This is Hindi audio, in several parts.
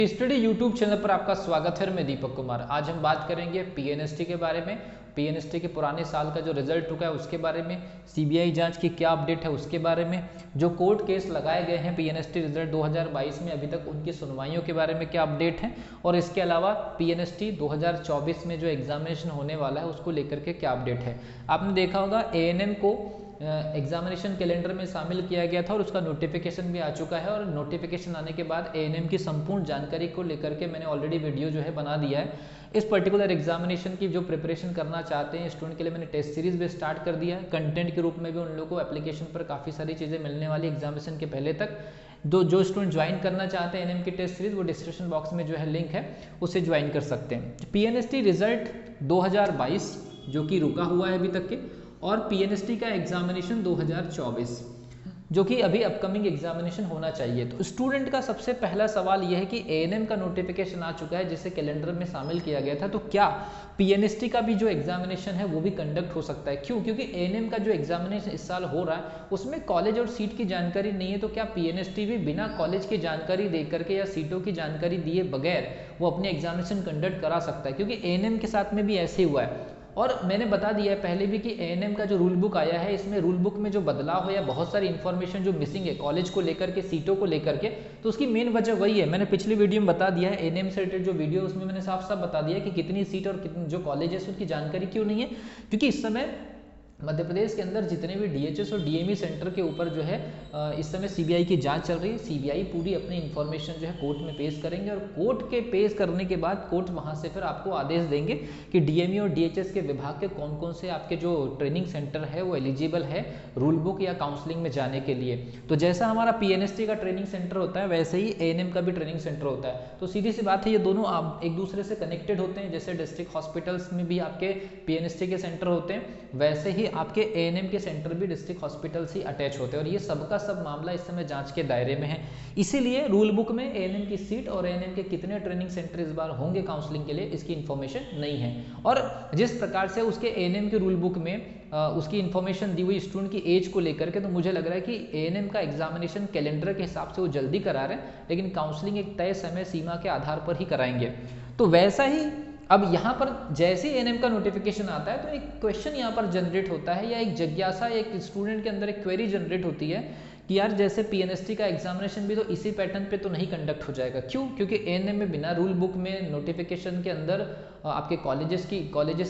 स्टडी यूट्यूब चैनल पर आपका स्वागत है। मैं दीपक कुमार। आज हम बात करेंगे पीएनएसटी के बारे में। पीएनएसटी के पुराने साल का जो रिजल्ट रुका है उसके बारे में, सीबीआई जांच की क्या अपडेट है उसके बारे में, जो कोर्ट केस लगाए गए हैं पीएनएसटी रिजल्ट 2022 में अभी तक उनकी सुनवाइयों के बारे में क्या अपडेट है, और इसके अलावा पीएनएसटी 2024 में जो एग्जामिनेशन होने वाला है उसको लेकर के क्या अपडेट है। आपने देखा होगा एएनएम को एग्जामिनेशन कैलेंडर में शामिल किया गया था और उसका नोटिफिकेशन भी आ चुका है, और नोटिफिकेशन आने के बाद एएनएम की संपूर्ण जानकारी को लेकर के मैंने ऑलरेडी वीडियो जो है बना दिया है। इस पर्टिकुलर एग्जामिनेशन की जो प्रिपरेशन करना चाहते हैं स्टूडेंट के लिए मैंने टेस्ट सीरीज भी स्टार्ट कर दिया है। कंटेंट के रूप में भी उन लोगों को एप्लीकेशन पर काफ़ी सारी चीज़ें मिलने वाली एग्जामिनेशन के पहले तक। जो स्टूडेंट ज्वाइन करना चाहते हैं एएनएम की टेस्ट सीरीज, वो डिस्क्रिप्शन बॉक्स में जो है लिंक है उससे ज्वाइन कर सकते हैं। पीएनएसटी रिजल्ट 2022 जो कि रुका हुआ है अभी तक के, और पीएनएसटी का एग्जामिनेशन 2024 जो कि अभी अपकमिंग एग्जामिनेशन होना चाहिए। तो स्टूडेंट का सबसे पहला सवाल यह है कि एएनएम का नोटिफिकेशन आ चुका है जिसे कैलेंडर में शामिल किया गया था, तो क्या पीएनएसटी का भी जो एग्जामिनेशन है वो भी कंडक्ट हो सकता है? क्यों? क्योंकि एएनएम का जो एग्जामिनेशन इस साल हो रहा है उसमें कॉलेज और सीट की जानकारी नहीं है, तो क्या पीएनएसटी भी बिना कॉलेज की जानकारी दे करके या सीटों की जानकारी दिए बगैर वो अपने एग्जामिनेशन कंडक्ट करा सकता है? क्योंकि एएनएम के साथ में भी ऐसे हुआ है, और मैंने बता दिया है पहले भी कि एएनएम का जो रूल बुक आया है इसमें रूल बुक में जो बदलाव है या बहुत सारी इन्फॉर्मेशन जो मिसिंग है कॉलेज को लेकर के, सीटों को लेकर के, तो उसकी मेन वजह वही है। मैंने पिछली वीडियो में बता दिया है एएनएम से रिलेटेड जो वीडियो, उसमें मैंने साफ साफ बता दिया कि कितनी सीट और कितनी जो कॉलेज है उसकी जानकारी क्यों नहीं है। क्योंकि इस समय मध्य प्रदेश के अंदर जितने भी डीएचएस और डीएमई सेंटर के ऊपर जो है इस समय सीबीआई की जांच चल रही है। सीबीआई पूरी अपनी इन्फॉर्मेशन जो है कोर्ट में पेश करेंगे, और कोर्ट के पेश करने के बाद कोर्ट वहां से फिर आपको आदेश देंगे कि डीएमई और डीएचएस के विभाग के कौन कौन से आपके जो ट्रेनिंग सेंटर है वो एलिजिबल है रूल बुक या काउंसलिंग में जाने के लिए। तो जैसा हमारा पीएनएसटी का ट्रेनिंग सेंटर होता है वैसे ही एएनएम का भी ट्रेनिंग सेंटर होता है। तो सीधी सी बात है, ये दोनों आप एक दूसरे से कनेक्टेड होते हैं। जैसे डिस्ट्रिक्ट हॉस्पिटल्स में भी आपके पीएनएसटी के सेंटर होते हैं, वैसे ही आपके एएनएम के सेंटर भी डिस्ट्रिक्ट हॉस्पिटल से अटैच होते हैं, और ये सबका सब मामला इस समय जांच के दायरे में है। इसीलिए रूल बुक में एएनएम की सीट और एएनएम के कितने ट्रेनिंग सेंटर इस बार होंगे काउंसलिंग के लिए इसकी इन्फॉर्मेशन नहीं है। और जिस प्रकार से उसके एएनएम के रूल बुक में उसकी इन्फॉर्मेशन दी हुई स्टूडेंट की एज को लेकर के, तो मुझे लग रहा है कि एएनएम का एग्जामिनेशन कैलेंडर के हिसाब से वो जल्दी करा रहे हैं, लेकिन काउंसलिंग एक तय समय सीमा के आधार पर ही कराएंगे। तो वैसा ही अब यहाँ पर जैसे एएनएम का नोटिफिकेशन आता है तो एक क्वेश्चन यहाँ पर जनरेट होता है, या एक जिज्ञासा, एक स्टूडेंट के अंदर एक क्वेरी जनरेट होती है कि यार जैसे पीएनएसटी का एग्जामिनेशन भी तो इसी पैटर्न पे तो नहीं कंडक्ट हो जाएगा। क्यों? क्योंकि एएनएम में बिना रूल बुक में नोटिफिकेशन के अंदर आपके कॉलेजेस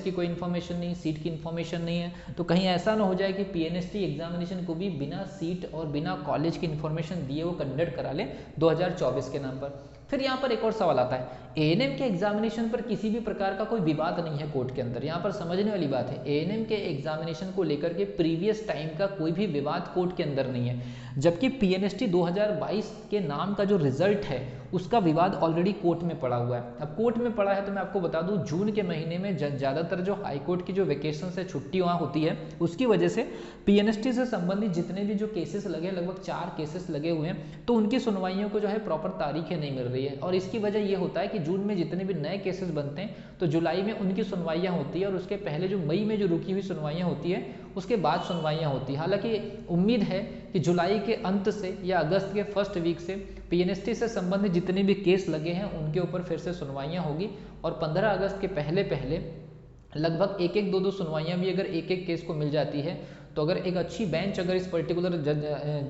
की कोई इन्फॉर्मेशन नहीं, सीट की इन्फॉर्मेशन नहीं है, तो कहीं ऐसा ना हो जाए कि पीएनएसटी एग्जामिनेशन को भी बिना सीट और बिना कॉलेज की इन्फॉर्मेशन दिए वो कंडक्ट करा ले 2024 के नाम पर। फिर यहाँ पर एक और सवाल आता है, एएनएम के एग्जामिनेशन पर किसी भी प्रकार का कोई विवाद नहीं है कोर्ट के अंदर। यहाँ पर समझने वाली बात है, एएनएम के एग्जामिनेशन को लेकर के प्रीवियस टाइम का कोई भी विवाद कोर्ट के अंदर नहीं है, जबकि पीएनएसटी 2022 के नाम का जो रिजल्ट है उसका विवाद ऑलरेडी कोर्ट में पड़ा हुआ है। अब कोर्ट में पड़ा है तो मैं आपको बता दूं, जून के महीने में ज़्यादातर जो हाईकोर्ट की जो वेकेशन से छुट्टी वहाँ होती है उसकी वजह से पीएनएसटी से संबंधित जितने भी जो केसेस लगे, लगभग 4 केसेस लगे हुए हैं, तो उनकी सुनवाइयों को जो है प्रॉपर तारीखें नहीं मिल रही है। और इसकी वजह ये होता है कि जून में जितने भी नए केसेस बनते हैं तो जुलाई में उनकी सुनवाइयाँ होती है, और उसके पहले जो मई में जो रुकी हुई सुनवाइयाँ होती है उसके बाद सुनवाइयाँ होती है। हालांकि उम्मीद है कि जुलाई के अंत से या अगस्त के फर्स्ट वीक से पीएनएसटी से संबंधित जितने भी केस लगे हैं उनके ऊपर फिर से सुनवाइयाँ होगी, और 15 अगस्त के पहले पहले लगभग एक 2 सुनवाइयाँ भी अगर एक केस को मिल जाती है, तो अगर एक अच्छी बेंच अगर इस पर्टिकुलर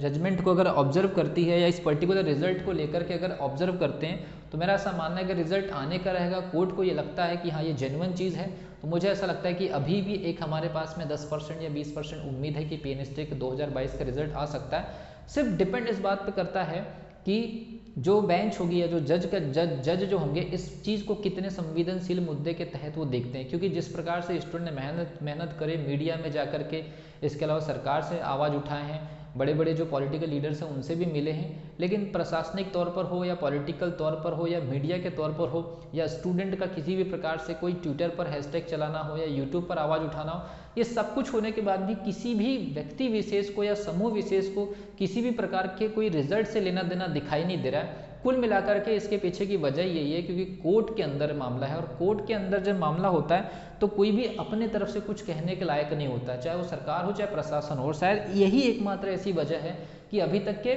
जजमेंट को अगर ऑब्जर्व करती है या इस पर्टिकुलर रिजल्ट को लेकर के अगर ऑब्जर्व करते हैं, तो मेरा ऐसा मानना है कि रिजल्ट आने का रहेगा, कोर्ट को ये लगता है कि हाँ ये जेन्युइन चीज़ है, तो मुझे ऐसा लगता है कि अभी भी एक हमारे पास में 10% या 20% उम्मीद है कि पीएनएसटी के 2022 का रिजल्ट आ सकता है। सिर्फ डिपेंड इस बात पर करता है कि जो बेंच होगी या जो जज जो होंगे इस चीज़ को कितने संवेदनशील मुद्दे के तहत वो देखते हैं। क्योंकि जिस प्रकार से स्टूडेंट ने मेहनत करे, मीडिया में जा कर के, इसके अलावा सरकार से आवाज़ उठाए हैं, बड़े बड़े जो पॉलिटिकल लीडर्स हैं उनसे भी मिले हैं, लेकिन प्रशासनिक तौर पर हो या पॉलिटिकल तौर पर हो या मीडिया के तौर पर हो, या स्टूडेंट का किसी भी प्रकार से कोई ट्विटर पर हैशटैग चलाना हो या यूट्यूब पर आवाज़ उठाना हो, ये सब कुछ होने के बाद भी किसी भी व्यक्ति विशेष को या समूह विशेष को किसी भी प्रकार के कोई रिजल्ट से लेना देना दिखाई नहीं दे रहा है। कुल मिलाकर के इसके पीछे की वजह यही है क्योंकि कोर्ट के अंदर मामला है, और कोर्ट के अंदर जब मामला होता है तो कोई भी अपने तरफ से कुछ कहने के लायक नहीं होता, चाहे वो सरकार हो चाहे प्रशासन हो। और शायद यही एकमात्र ऐसी वजह है कि अभी तक के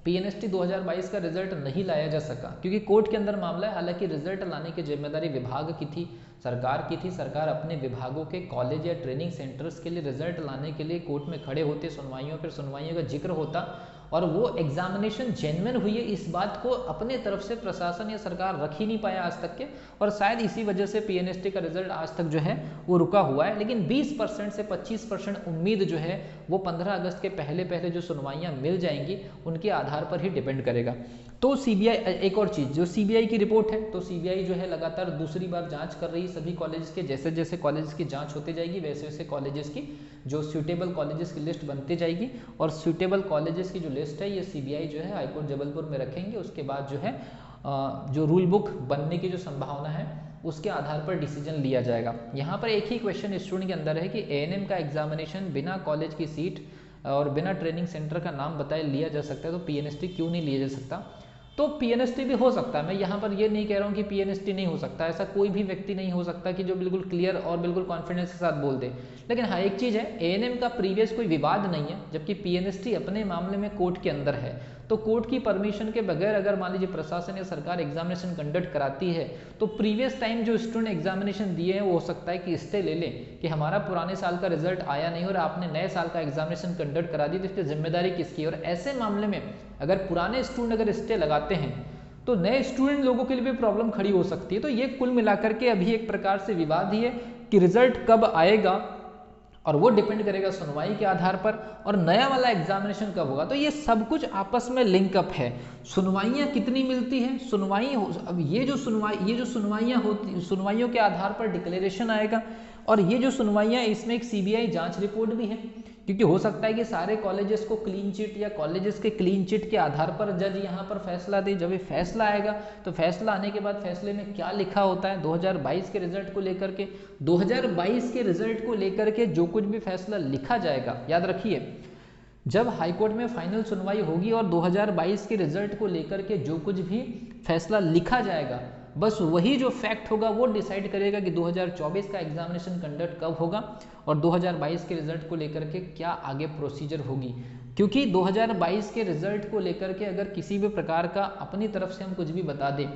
पीएनएसटी 2022 का रिजल्ट नहीं लाया जा सका क्योंकि कोर्ट के अंदर मामला है। हालांकि रिजल्ट लाने की जिम्मेदारी विभाग की थी, सरकार की थी। सरकार अपने विभागों के कॉलेज या ट्रेनिंग सेंटर्स के लिए रिजल्ट लाने के लिए कोर्ट में खड़े होते, सुनवाइयों पर सुनवाइयों का जिक्र होता और वो एग्जामिनेशन जेन्युइन हुई है, इस बात को अपने तरफ से प्रशासन या सरकार रख ही नहीं पाया आज तक के, और शायद इसी वजह से पीएनएसटी का रिजल्ट आज तक जो है वो रुका हुआ है। लेकिन 20% से 25% उम्मीद जो है वो 15 अगस्त के पहले पहले जो सुनवाइयाँ मिल जाएंगी उनके आधार पर ही डिपेंड करेगा। तो सीबीआई, एक और चीज़, जो सीबीआई की रिपोर्ट है, तो सीबीआई जो है लगातार दूसरी बार जांच कर रही है सभी कॉलेज के। जैसे जैसे कॉलेज की जांच होती जाएगी वैसे वैसे कॉलेजेस की जो सूटेबल कॉलेजेस की लिस्ट बनती जाएगी, और सूटेबल कॉलेजेस की जो लिस्ट है ये सीबीआई जो है हाईकोर्ट जबलपुर में रखेंगे। उसके बाद जो है जो रूल बुक बनने की जो संभावना है उसके आधार पर डिसीजन लिया जाएगा। यहाँ पर एक ही क्वेश्चन स्टूडेंट के अंदर है कि एएनएम का एग्जामिनेशन बिना कॉलेज की सीट और बिना ट्रेनिंग सेंटर का नाम बताए लिया जा सकता है, तो पीएनएसटी क्यों नहीं लिया जा सकता? तो पीएनएसटी भी हो सकता है। मैं यहाँ पर ये नहीं कह रहा हूँ कि पीएनएसटी नहीं हो सकता, ऐसा कोई भी व्यक्ति नहीं हो सकता कि जो बिल्कुल क्लियर और बिल्कुल कॉन्फिडेंस के साथ बोल दे। लेकिन हाँ, एक चीज़ है, एएनएम का प्रीवियस कोई विवाद नहीं है, जबकि पीएनएसटी अपने मामले में कोर्ट के अंदर है। तो कोर्ट की परमिशन के बगैर अगर मान लीजिए प्रशासन या सरकार एग्जामिनेशन कंडक्ट कराती है तो प्रीवियस टाइम जो स्टूडेंट एग्जामिनेशन दिए हैं वो हो सकता है कि स्टे ले लें कि हमारा पुराने साल का रिजल्ट आया नहीं और आपने नए साल का एग्जामिनेशन कंडक्ट करा दी, तो इसकी जिम्मेदारी किसकी? और ऐसे मामले में अगर पुराने स्टूडेंट अगर स्टे लगाते हैं तो नए स्टूडेंट लोगों के लिए भी प्रॉब्लम खड़ी हो सकती है। तो ये कुल मिलाकर के अभी एक प्रकार से विवाद ही है कि रिजल्ट कब आएगा और वो डिपेंड करेगा सुनवाई के आधार पर, और नया वाला एग्जामिनेशन कब होगा। तो ये सब कुछ आपस में लिंकअप है। सुनवाइयाँ कितनी मिलती हैं, सुनवाई, अब ये जो सुनवाइयाँ होती, सुनवाइयों के आधार पर डिक्लेरेशन आएगा, और ये जो सुनवाइयाँ इसमें एक सीबीआई जांच रिपोर्ट भी है, क्योंकि हो सकता है कि सारे कॉलेजेस को क्लीन चिट या कॉलेजेस के क्लीन चिट के आधार पर जज यहाँ पर फैसला दे। जब ये फैसला आएगा तो फैसला आने के बाद फैसले में क्या लिखा होता है 2022 के रिजल्ट को लेकर के, 2022 के रिजल्ट को लेकर के जो कुछ भी फैसला लिखा जाएगा, याद रखिए जब हाईकोर्ट में फाइनल सुनवाई होगी और 2022 के रिजल्ट को लेकर के जो कुछ भी फैसला लिखा जाएगा, बस वही जो फैक्ट होगा वो डिसाइड करेगा कि 2024 का एग्जामिनेशन कंडक्ट कब होगा और 2022 के रिजल्ट को लेकर के क्या आगे प्रोसीजर होगी। क्योंकि 2022 के रिजल्ट को लेकर के अगर किसी भी प्रकार का अपनी तरफ से हम कुछ भी बता दें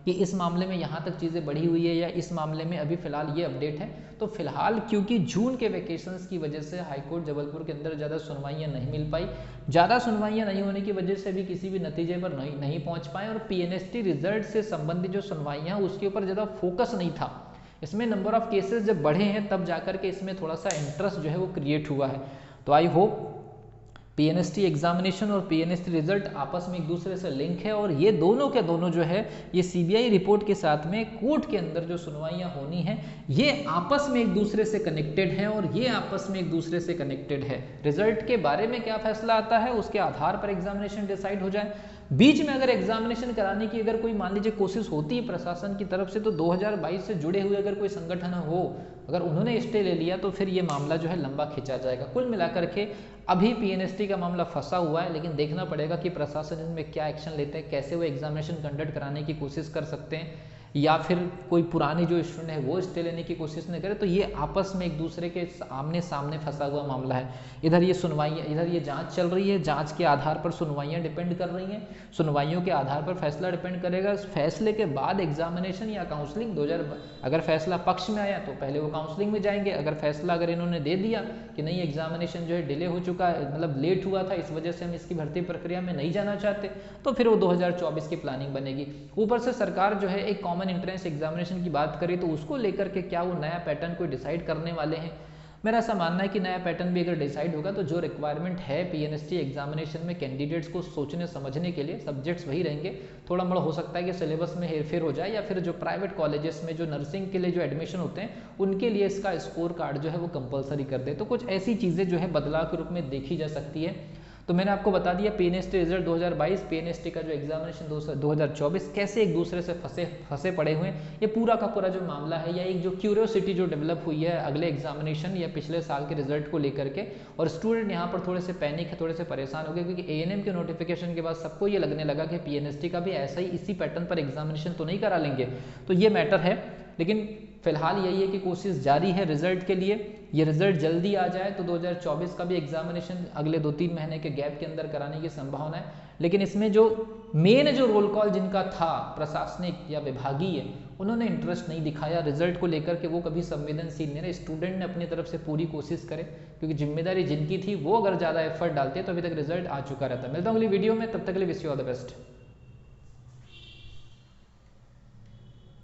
कि इस मामले में यहाँ तक चीज़ें बढ़ी हुई है या इस मामले में अभी फिलहाल ये अपडेट है, तो फिलहाल क्योंकि जून के वैकेशंस की वजह से हाईकोर्ट जबलपुर के अंदर ज़्यादा सुनवाइयाँ नहीं मिल पाई, ज़्यादा सुनवाइयाँ नहीं होने की वजह से भी किसी भी नतीजे पर नहीं पहुँच पाए, और पीएनएसटी रिजल्ट से संबंधित जो सुनवाइयाँ उसके ऊपर ज़्यादा फोकस नहीं था। इसमें नंबर ऑफ केसेस जब बढ़े हैं तब जाकर के इसमें थोड़ा सा इंटरेस्ट जो है वो क्रिएट हुआ है। तो आई होप पीएनएसटी एग्जामिनेशन और पीएनएसटी रिजल्ट आपस में एक दूसरे से लिंक है, और ये दोनों के दोनों जो है ये सीबीआई रिपोर्ट के साथ में कोर्ट के अंदर जो सुनवाइयाँ होनी हैं ये आपस में एक दूसरे से कनेक्टेड है, और ये आपस में एक दूसरे से कनेक्टेड है। रिजल्ट के बारे में क्या फैसला आता है उसके आधार पर एग्जामिनेशन डिसाइड हो जाए। बीच में अगर एग्जामिनेशन कराने की अगर कोई मान लीजिए कोशिश होती है प्रशासन की तरफ से, तो 2022 से जुड़े हुए अगर कोई संगठन हो, अगर उन्होंने स्टे ले लिया तो फिर ये मामला जो है लंबा खिंचा जाएगा। कुल मिलाकर के अभी पीएनएसटी का मामला फंसा हुआ है, लेकिन देखना पड़ेगा कि प्रशासन इसमें क्या एक्शन लेते हैं, कैसे वो एग्जामिनेशन कंडक्ट कराने की कोशिश कर सकते हैं, या फिर कोई पुरानी जो स्टूडेंट है वो स्टे लेने की कोशिश नहीं करे। तो ये आपस में एक दूसरे के आमने सामने फंसा हुआ मामला है। इधर ये सुनवाइयाँ, इधर ये जांच चल रही है, जांच के आधार पर सुनवाइयाँ डिपेंड कर रही हैं, सुनवाइयों के आधार पर फैसला डिपेंड करेगा। फैसले के बाद एग्जामिनेशन या काउंसलिंग, अगर फैसला पक्ष में आया तो पहले वो काउंसलिंग में जाएंगे, अगर फैसला अगर इन्होंने दे दिया कि नहीं एग्जामिनेशन जो है डिले हो चुका है, मतलब लेट हुआ था, इस वजह से हम इसकी भर्ती प्रक्रिया में नहीं जाना चाहते, तो फिर वो 2024 की प्लानिंग बनेगी। ऊपर से सरकार जो है एक कॉमन एंट्रेंस एग्जामिनेशन की बात करें तो उसको लेकर के क्या वो नया पैटर्न कोई डिसाइड करने वाले हैं? मेरा ऐसा मानना है कि नया पैटर्न भी अगर डिसाइड होगा तो जो रिक्वायरमेंट है पीएनएसटी एग्जामिनेशन में कैंडिडेट्स को सोचने समझने के लिए सब्जेक्ट्स वही रहेंगे। थोड़ा मोड़ा हो सकता है कि सिलेबस में हेरफेर हो जाए, या फिर जो प्राइवेट कॉलेजेस में जो नर्सिंग के लिए जो एडमिशन होते हैं उनके लिए इसका स्कोर कार्ड जो है वो कंपलसरी कर दे। तो कुछ ऐसी चीज़ें जो है बदलाव के रूप में देखी जा सकती है। तो मैंने आपको बता दिया पीएनएसटी रिजल्ट 2022, पीएनएसटी का जो एग्जामिनेशन 2024 कैसे एक दूसरे से फंसे पड़े हुए हैं, ये पूरा का पूरा जो मामला है, या एक जो क्यूरियोसिटी जो डेवलप हुई है अगले एग्जामिनेशन या पिछले साल के रिजल्ट को लेकर के, और स्टूडेंट यहाँ पर थोड़े से पैनिक है, थोड़े से परेशान हो गए, क्योंकि एएनएम के नोटिफिकेशन के बाद सबको ये लगने लगा कि पीएनएसटी का भी ऐसा ही इसी पैटर्न पर एग्जामिनेशन तो नहीं करा लेंगे। तो ये मैटर है। लेकिन फिलहाल यही है कि कोशिश जारी है रिजल्ट के लिए। ये रिजल्ट जल्दी आ जाए तो 2024 का भी एग्जामिनेशन अगले 2-3 महीने के गैप के अंदर कराने की संभावना है। लेकिन इसमें जो मेन जो रोल कॉल जिनका था प्रशासनिक या विभागीय, उन्होंने इंटरेस्ट नहीं दिखाया रिजल्ट को लेकर के, वो कभी संवेदनशील नहीं रहे। स्टूडेंट ने अपनी तरफ से पूरी कोशिश करे, क्योंकि जिम्मेदारी जिनकी थी वो अगर ज़्यादा एफर्ट डालते तो अभी तक रिजल्ट आ चुका रहता। मिलता हूँ अगली वीडियो में, तब तक के लिए wish you all the best.